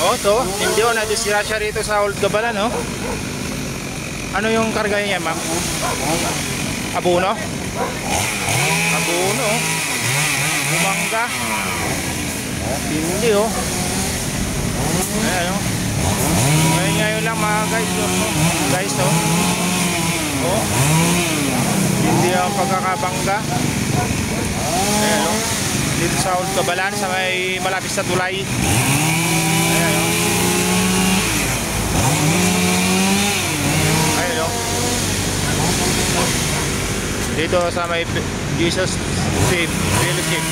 Oh, to. Hindi oh, nadisira siya rito sa Old Gabalan, no? Ano yung karga niya, ma'am? Abono? Abono. Bumangga. Hindi, oh. Ayan, oh. Ngayon lang mga guys, oh. Guys, oh. Oh. Hindi ang pagkakabangga. Ayan, oh. Dito sa Old Gabalan, sa may malapit sa tulay. Ayan, oh. Ayan, oh. Dito sa may Jesus Save Fellowship.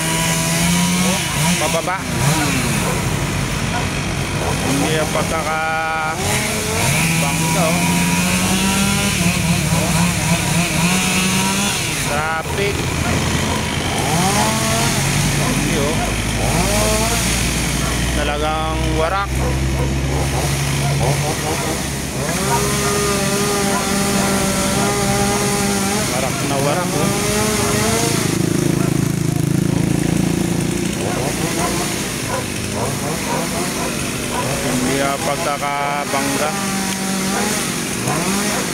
Oh, pababa. Hindi ang pagkakabangga, oh. Traffic. Hindi, oh. Talagang warak. Warak na warak, oh. Hindi ang pagkakabangga.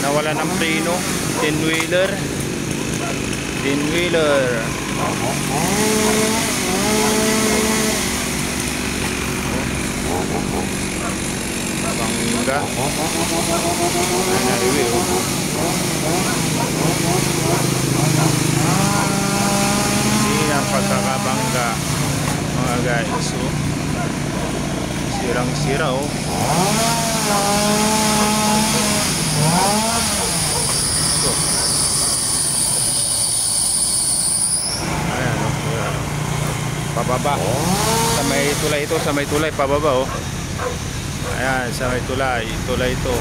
Nawala ng preno. 10-wheeler. 10-wheeler. Bangga. Highway, oh. Hindi ang pagkakabangga mga guys, oh. Sirang-sira, oh. Ito. Ayan, oh. Pababa. Sa may tulay ito, sa may tulay, pababa, oh. Ayan, sa may tulay. Tulay ito.